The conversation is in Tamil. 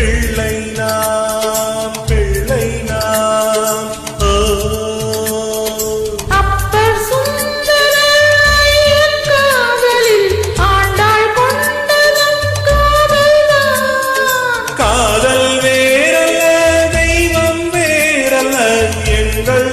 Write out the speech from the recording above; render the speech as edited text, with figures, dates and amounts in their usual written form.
பிள்ளை நாம் பிள்ளை நாம் அப்பர் சுந்தரர் காதலில் ஆண்டாள் கொண்டதும் காதல்தான். காதல் வேறல்ல தெய்வம் வேறல்ல எங்கள்